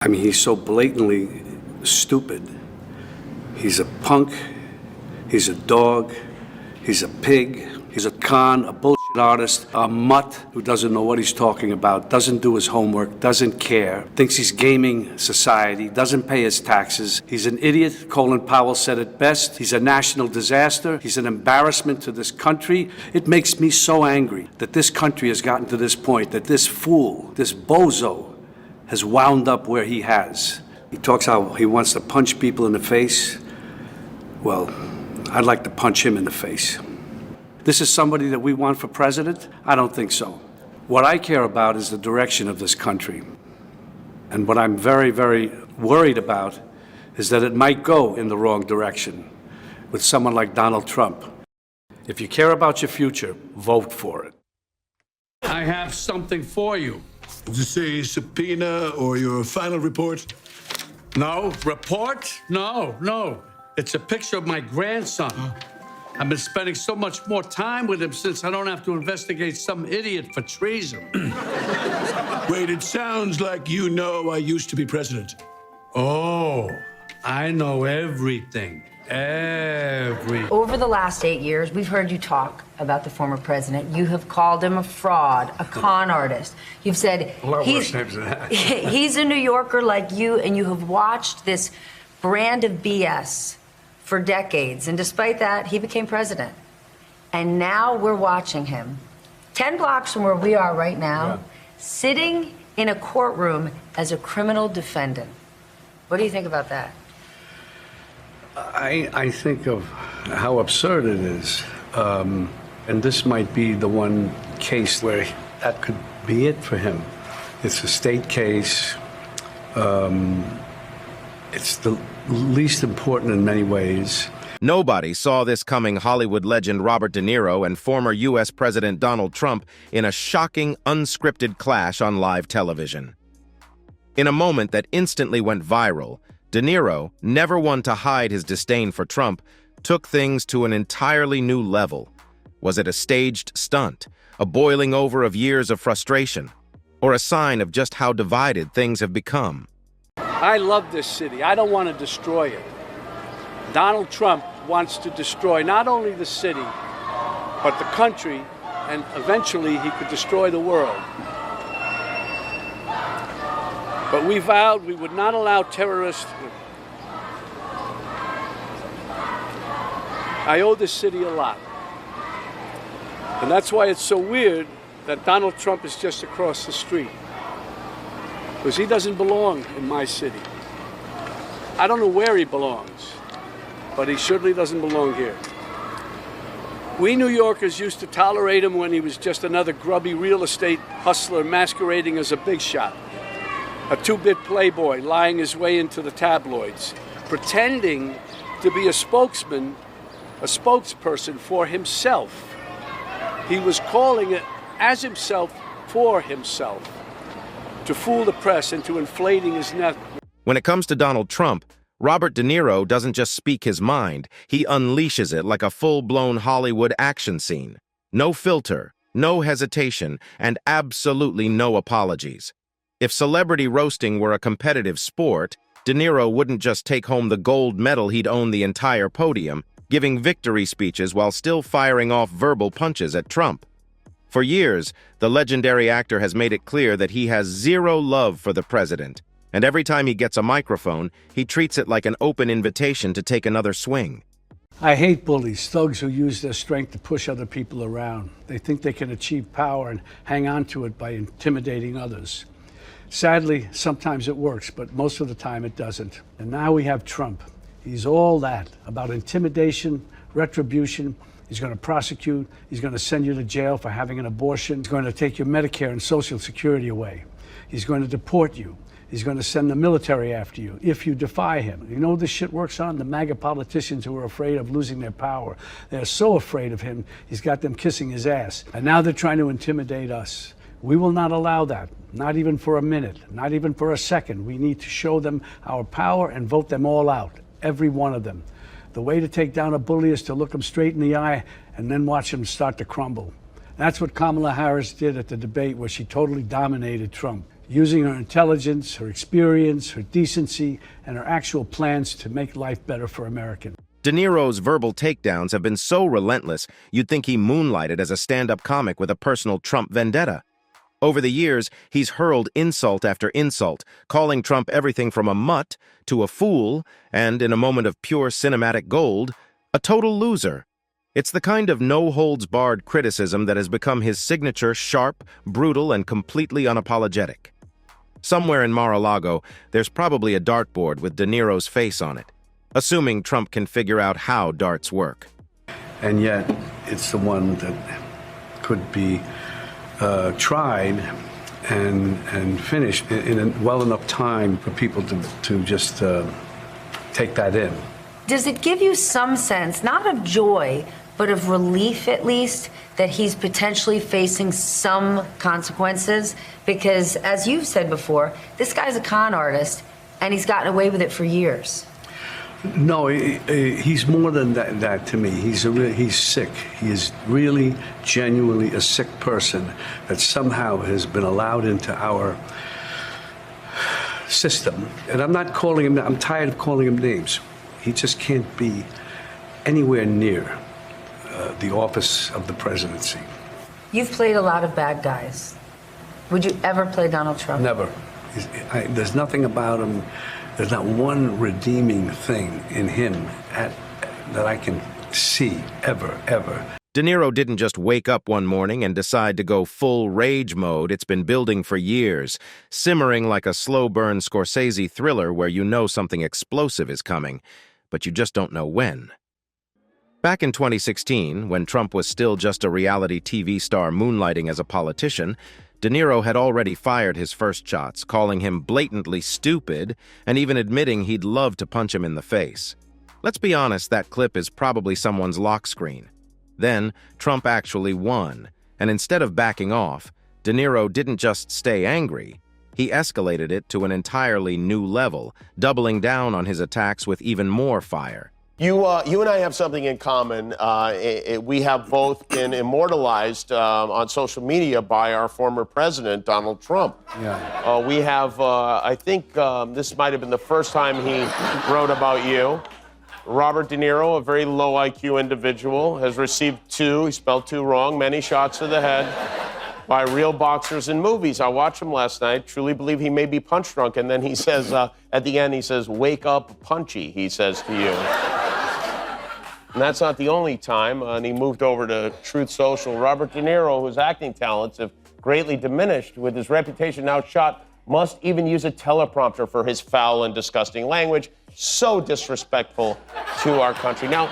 I mean, he's so blatantly stupid. He's a punk, he's a dog, he's a pig, he's a con, a bullshit artist, a mutt who doesn't know what he's talking about, doesn't do his homework, doesn't care, thinks he's gaming society, doesn't pay his taxes. He's an idiot. Colin Powell said it best. He's a national disaster. He's an embarrassment to this country. It makes me so angry that this country has gotten to this point, that this fool, this bozo, has wound up where he has. He talks how he wants to punch people in the face. Well, I'd like to punch him in the face. This is somebody that we want for president? I don't think so. What I care about is the direction of this country. And what I'm very, very worried about is that it might go in the wrong direction with someone like Donald Trump. If you care about your future, vote for it. I have something for you. Did you say subpoena or your final report? No, report? No. It's a picture of my grandson. I've been spending so much more time with him since I don't have to investigate some idiot for treason. Wait, it sounds like you know I used to be president. Oh, I know everything. Over the last 8 years, we've heard you talk about the former president. You have called him a fraud, a con artist. You've said he's a New Yorker like you, and you have watched this brand of BS for decades. And despite that, he became president. And now we're watching him, 10 blocks from where we are right now, sitting in a courtroom as a criminal defendant. What do you think about that? I think of how absurd it is. And this might be the one case where that could be it for him. It's a state case. It's the least important in many ways. Nobody saw this coming. Hollywood legend Robert De Niro and former U.S. President Donald Trump in a shocking, unscripted clash on live television. In a moment that instantly went viral, De Niro, never one to hide his disdain for Trump, took things to an entirely new level. Was it a staged stunt, a boiling over of years of frustration, or a sign of just how divided things have become? I love this city. I don't want to destroy it. Donald Trump wants to destroy not only the city, but the country, and eventually he could destroy the world. But we vowed we would not allow terrorists. I owe this city a lot. And that's why it's so weird that Donald Trump is just across the street. Because he doesn't belong in my city. I don't know where he belongs, but he certainly doesn't belong here. We New Yorkers used to tolerate him when he was just another grubby real estate hustler masquerading as a big shot. A two-bit playboy lying his way into the tabloids, pretending to be a spokesperson for himself. He was calling it as himself for himself, to fool the press into inflating his net. When it comes to Donald Trump, Robert De Niro doesn't just speak his mind, he unleashes it like a full-blown Hollywood action scene. No filter, no hesitation, and absolutely no apologies. If celebrity roasting were a competitive sport, De Niro wouldn't just take home the gold medal, he'd own the entire podium, giving victory speeches while still firing off verbal punches at Trump. For years, the legendary actor has made it clear that he has zero love for the president, and every time he gets a microphone, he treats it like an open invitation to take another swing. I hate bullies, thugs who use their strength to push other people around. They think they can achieve power and hang on to it by intimidating others. Sadly, sometimes it works, but most of the time it doesn't. And now we have Trump. He's all that, about intimidation, retribution. He's going to prosecute. He's going to send you to jail for having an abortion. He's going to take your Medicare and Social Security away. He's going to deport you. He's going to send the military after you if you defy him. You know what this shit works on? The MAGA politicians who are afraid of losing their power. They're so afraid of him, he's got them kissing his ass. And now they're trying to intimidate us. We will not allow that, not even for a minute, not even for a second. We need to show them our power and vote them all out, every one of them. The way to take down a bully is to look him straight in the eye and then watch him start to crumble. That's what Kamala Harris did at the debate where she totally dominated Trump. using her intelligence, her experience, her decency, and her actual plans to make life better for Americans. De Niro's verbal takedowns have been so relentless, you'd think he moonlighted as a stand-up comic with a personal Trump vendetta. Over the years, he's hurled insult after insult, calling Trump everything from a mutt to a fool, and, in a moment of pure cinematic gold, a total loser. It's the kind of no-holds-barred criticism that has become his signature, sharp, brutal, and completely unapologetic. Somewhere in Mar-a-Lago, there's probably a dartboard with De Niro's face on it, assuming Trump can figure out how darts work. And yet, it's the one that could be tried and finished in a well enough time for people to just take that in. Does it give you some sense, not of joy, but of relief at least, that he's potentially facing some consequences? Because, as you've said before, this guy's a con artist, and he's gotten away with it for years. No, he's more than that to me. He's sick. He is really, genuinely a sick person that somehow has been allowed into our system. And I'm tired of calling him names. He just can't be anywhere near the office of the presidency. You've played a lot of bad guys. Would you ever play Donald Trump? Never. There's nothing about him. There's not one redeeming thing in him that I can see ever. De Niro didn't just wake up one morning and decide to go full rage mode. It's been building for years, simmering like a slow-burn Scorsese thriller where you know something explosive is coming, but you just don't know when. Back in 2016, when Trump was still just a reality TV star moonlighting as a politician, De Niro had already fired his first shots, calling him blatantly stupid and even admitting he'd love to punch him in the face. Let's be honest, that clip is probably someone's lock screen. Then, Trump actually won, and instead of backing off, De Niro didn't just stay angry, he escalated it to an entirely new level, doubling down on his attacks with even more fire. You and I have something in common. We have both been immortalized on social media by our former president, Donald Trump. Yeah. We have, I think this might have been the first time he wrote about you. Robert De Niro, a very low IQ individual, has received he spelled two wrong, many shots to the head by real boxers in movies. I watched him last night, truly believe he may be punch drunk, and then he says, at the end, he says, "Wake up, punchy," he says to you. And that's not the only time, and he moved over to Truth Social. Robert De Niro, whose acting talents have greatly diminished with his reputation now shot, must even use a teleprompter for his foul and disgusting language. So disrespectful to our country. Now,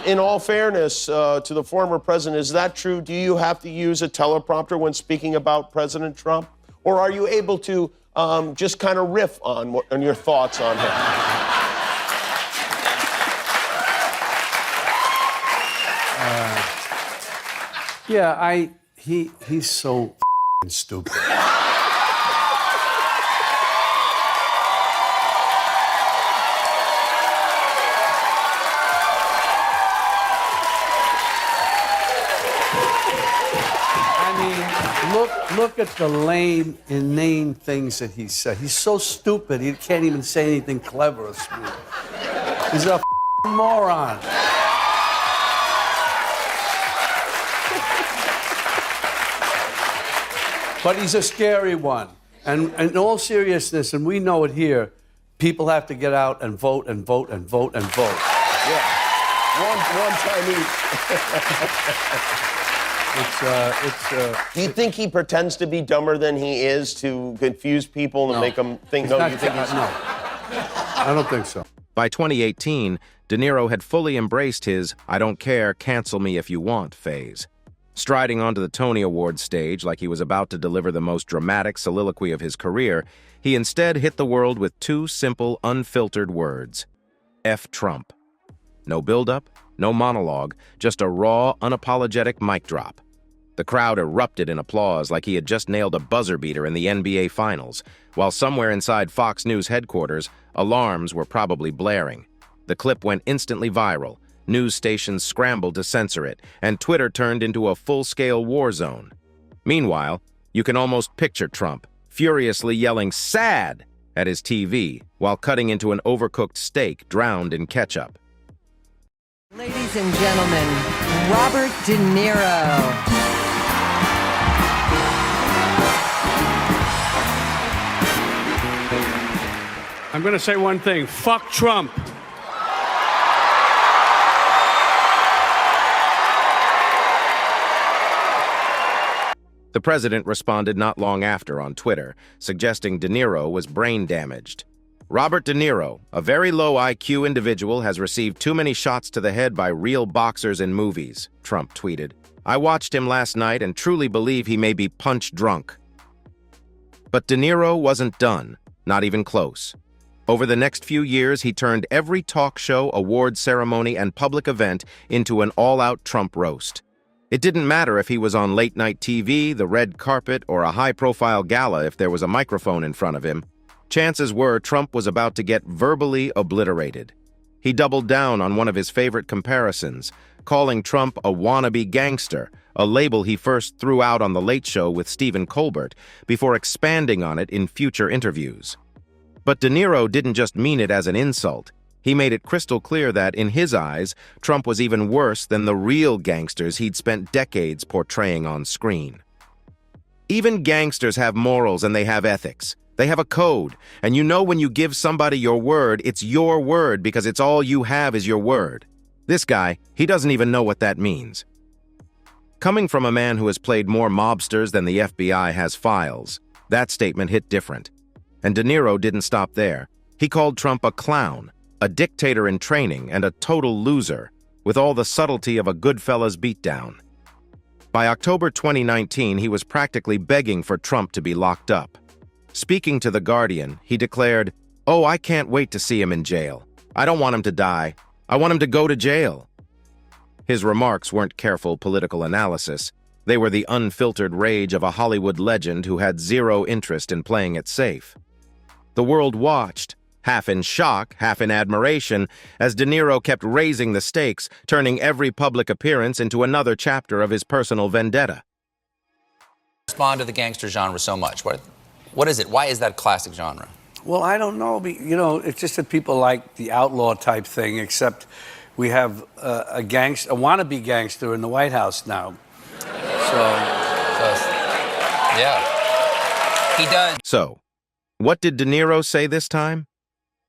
in all fairness to the former president, is that true? Do you have to use a teleprompter when speaking about President Trump? Or are you able to just kind of riff on your thoughts on him? Yeah, he's so stupid. Look at the lame, inane things that he said. He's so stupid, he can't even say anything clever or smooth. He's a moron. But he's a scary one. And in all seriousness, and we know it here, people have to get out and vote and vote and vote and vote. Yeah. One time each. Do you think he pretends to be dumber than he is to confuse people and make them think? No, you think he's... No, I don't think so. By 2018, De Niro had fully embraced his "I don't care, cancel me if you want" phase. Striding onto the Tony Awards stage like he was about to deliver the most dramatic soliloquy of his career, he instead hit the world with two simple, unfiltered words: F Trump. No build-up, no monologue, just a raw, unapologetic mic drop. The crowd erupted in applause like he had just nailed a buzzer beater in the NBA Finals, while somewhere inside Fox News headquarters, alarms were probably blaring. The clip went instantly viral. News stations scrambled to censor it, and Twitter turned into a full-scale war zone. Meanwhile, you can almost picture Trump, furiously yelling "sad" at his TV while cutting into an overcooked steak drowned in ketchup. Ladies and gentlemen, Robert De Niro. I'm going to say one thing. Fuck Trump. The president responded not long after on Twitter, suggesting De Niro was brain damaged. Robert De Niro, a very low IQ individual, has received too many shots to the head by real boxers in movies, Trump tweeted. I watched him last night and truly believe he may be punch drunk. But De Niro wasn't done, not even close. Over the next few years, he turned every talk show, award ceremony, and public event into an all-out Trump roast. It didn't matter if he was on late-night TV, the red carpet, or a high-profile gala if there was a microphone in front of him. Chances were Trump was about to get verbally obliterated. He doubled down on one of his favorite comparisons, calling Trump a wannabe gangster, a label he first threw out on The Late Show with Stephen Colbert, before expanding on it in future interviews. But De Niro didn't just mean it as an insult. He made it crystal clear that, in his eyes, Trump was even worse than the real gangsters he'd spent decades portraying on screen. Even gangsters have morals and they have ethics. They have a code, and you know when you give somebody your word, it's your word because it's all you have is your word. This guy, he doesn't even know what that means. Coming from a man who has played more mobsters than the FBI has files, that statement hit different. And De Niro didn't stop there. He called Trump a clown, a dictator in training, and a total loser, with all the subtlety of a Goodfellas beatdown. By October 2019, he was practically begging for Trump to be locked up. Speaking to The Guardian, he declared, "Oh, I can't wait to see him in jail. I don't want him to die. I want him to go to jail." His remarks weren't careful political analysis. They were the unfiltered rage of a Hollywood legend who had zero interest in playing it safe. The world watched, half in shock, half in admiration, as De Niro kept raising the stakes, turning every public appearance into another chapter of his personal vendetta. Respond to the gangster genre so much. What is it? Why is that classic genre? Well, I don't know. You know, it's just that people like the outlaw type thing, except we have a wannabe gangster in the White House now. Yeah. He does. So, what did De Niro say this time?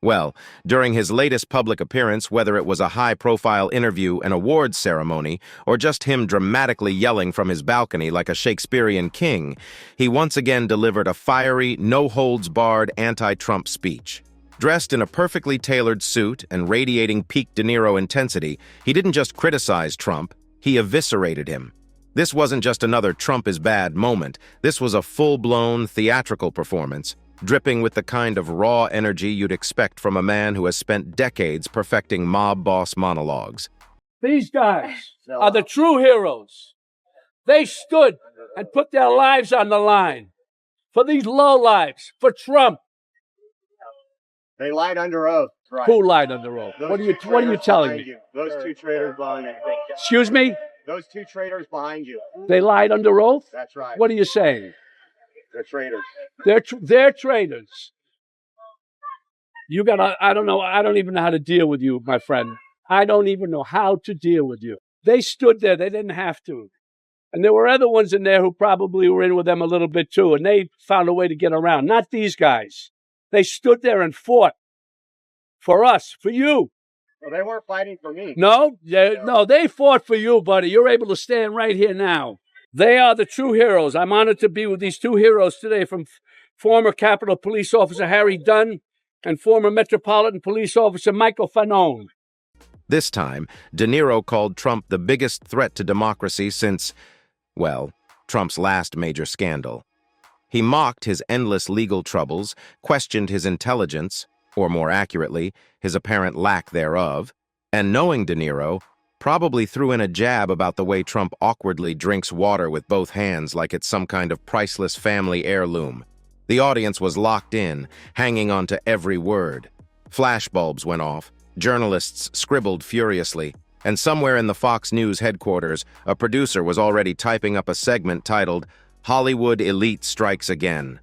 Well, during his latest public appearance, whether it was a high-profile interview, an awards ceremony, or just him dramatically yelling from his balcony like a Shakespearean king, he once again delivered a fiery, no-holds-barred anti-Trump speech. Dressed in a perfectly tailored suit and radiating peak De Niro intensity, he didn't just criticize Trump, he eviscerated him. This wasn't just another Trump is bad moment. This was a full-blown theatrical performance, dripping with the kind of raw energy you'd expect from a man who has spent decades perfecting mob boss monologues. These guys are the true heroes. They stood and put their lives on the line for these lowlives, for Trump. They lied under oath. Right. Who lied under oath? What are you telling me? Those two traitors behind you. Excuse me? Those two traitors behind you. They lied under oath? That's right. What are you saying? They're traitors. They're traitors. I don't know. I don't even know how to deal with you, my friend. I don't even know how to deal with you. They stood there. They didn't have to. And there were other ones in there who probably were in with them a little bit too, and they found a way to get around. Not these guys. They stood there and fought for us, for you. Well, they weren't fighting for me. No, they fought for you, buddy. You're able to stand right here now. They are the true heroes. I'm honored to be with these two heroes today, from former Capitol Police Officer Harry Dunn and former Metropolitan Police Officer Michael Fanone. This time, De Niro called Trump the biggest threat to democracy since, well, Trump's last major scandal. He mocked his endless legal troubles, questioned his intelligence, or more accurately, his apparent lack thereof, and knowing De Niro, probably threw in a jab about the way Trump awkwardly drinks water with both hands like it's some kind of priceless family heirloom. The audience was locked in, hanging on to every word. Flashbulbs went off, journalists scribbled furiously, and somewhere in the Fox News headquarters, a producer was already typing up a segment titled, "Hollywood Elite Strikes Again."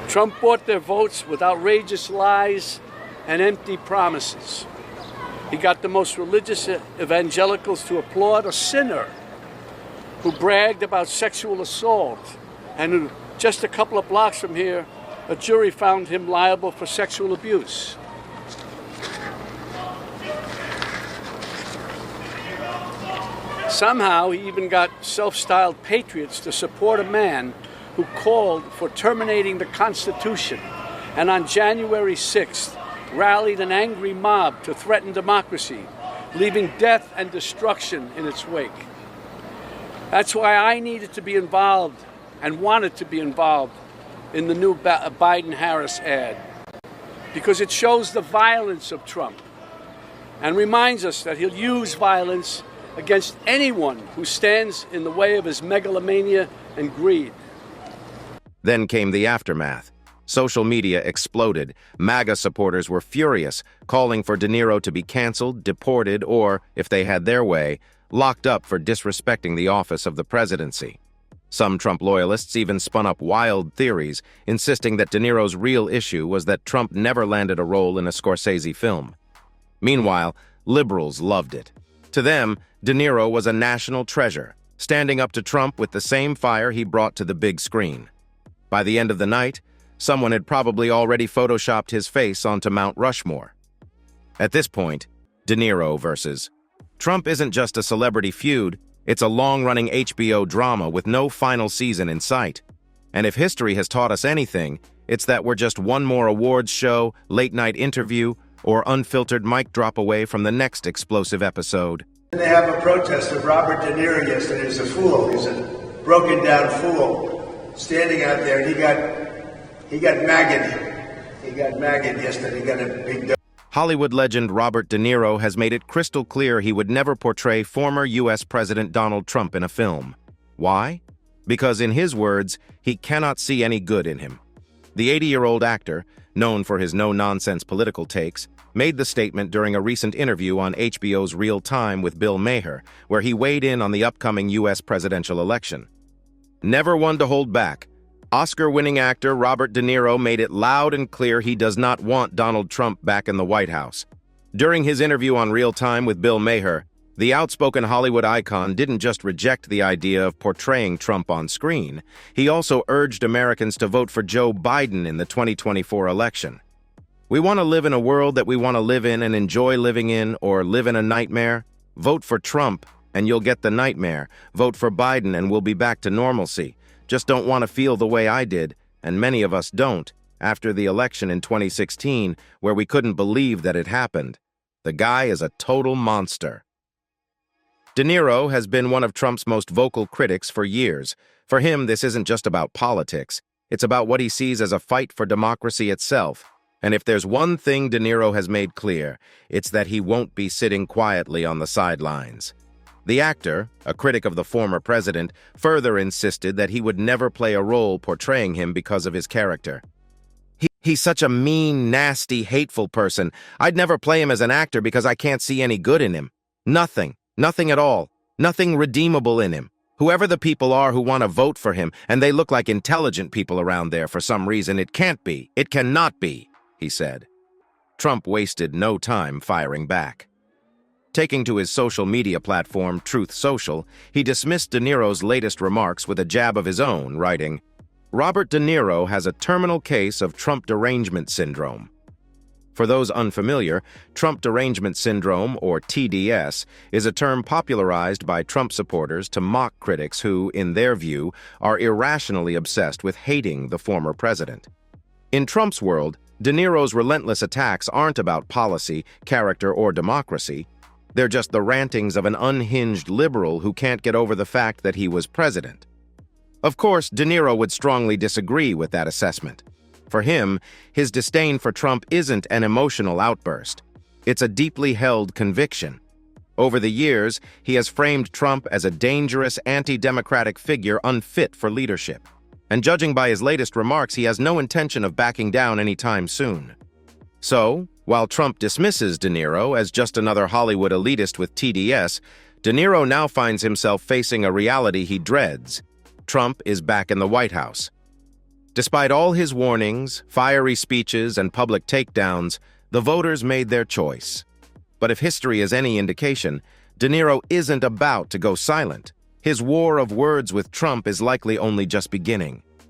Trump bought their votes with outrageous lies and empty promises. He got the most religious evangelicals to applaud a sinner who bragged about sexual assault, and who, just a couple of blocks from here, a jury found him liable for sexual abuse. Somehow, he even got self-styled patriots to support a man who called for terminating the Constitution, and on January 6th, rallied an angry mob to threaten democracy, leaving death and destruction in its wake. That's why I needed to be involved and wanted to be involved in the new Biden-Harris ad, because it shows the violence of Trump and reminds us that he'll use violence against anyone who stands in the way of his megalomania and greed. Then came the aftermath. Social media exploded. MAGA supporters were furious, calling for De Niro to be canceled, deported, or, if they had their way, locked up for disrespecting the office of the presidency. Some Trump loyalists even spun up wild theories, insisting that De Niro's real issue was that Trump never landed a role in a Scorsese film. Meanwhile, liberals loved it. To them, De Niro was a national treasure, standing up to Trump with the same fire he brought to the big screen. By the end of the night, someone had probably already photoshopped his face onto Mount Rushmore. At this point, De Niro versus Trump isn't just a celebrity feud, it's a long-running HBO drama with no final season in sight. And if history has taught us anything, it's that we're just one more awards show, late-night interview, or unfiltered mic drop away from the next explosive episode. They have a protest of Robert De Niro yesterday. He's a fool. He's a broken-down fool standing out there. He got maggot. He got maggot yesterday. He got a big... Hollywood legend Robert De Niro has made it crystal clear he would never portray former U.S. President Donald Trump in a film. Why? Because, in his words, he cannot see any good in him. The 80-year-old actor, known for his no-nonsense political takes, made the statement during a recent interview on HBO's Real Time with Bill Maher, where he weighed in on the upcoming U.S. presidential election. Never one to hold back, Oscar-winning actor Robert De Niro made it loud and clear he does not want Donald Trump back in the White House. During his interview on Real Time with Bill Maher, the outspoken Hollywood icon didn't just reject the idea of portraying Trump on screen, he also urged Americans to vote for Joe Biden in the 2024 election. We want to live in a world that we want to live in and enjoy living in, or live in a nightmare? Vote for Trump, and you'll get the nightmare. Vote for Biden, and we'll be back to normalcy. Just don't want to feel the way I did, and many of us don't, after the election in 2016, where we couldn't believe that it happened. The guy is a total monster. De Niro has been one of Trump's most vocal critics for years. For him, this isn't just about politics. It's about what he sees as a fight for democracy itself. And if there's one thing De Niro has made clear, it's that he won't be sitting quietly on the sidelines. The actor, a critic of the former president, further insisted that he would never play a role portraying him because of his character. He's such a mean, nasty, hateful person. I'd never play him as an actor because I can't see any good in him. Nothing at all. Nothing redeemable in him. Whoever the people are who want to vote for him, and they look like intelligent people around there for some reason, it can't be. It cannot be, he said. Trump wasted no time firing back. Taking to his social media platform, Truth Social, he dismissed De Niro's latest remarks with a jab of his own, writing, "Robert De Niro has a terminal case of Trump derangement syndrome." For those unfamiliar, Trump derangement syndrome, or TDS, is a term popularized by Trump supporters to mock critics who, in their view, are irrationally obsessed with hating the former president. In Trump's world, De Niro's relentless attacks aren't about policy, character, or democracy. They're just the rantings of an unhinged liberal who can't get over the fact that he was president. Of course, De Niro would strongly disagree with that assessment. For him, his disdain for Trump isn't an emotional outburst. It's a deeply held conviction. Over the years, he has framed Trump as a dangerous, anti-democratic figure unfit for leadership. And judging by his latest remarks, he has no intention of backing down anytime soon. So, while Trump dismisses De Niro as just another Hollywood elitist with TDS, De Niro now finds himself facing a reality he dreads. Trump is back in the White House. Despite all his warnings, fiery speeches, and public takedowns, the voters made their choice. But if history is any indication, De Niro isn't about to go silent. His war of words with Trump is likely only just beginning.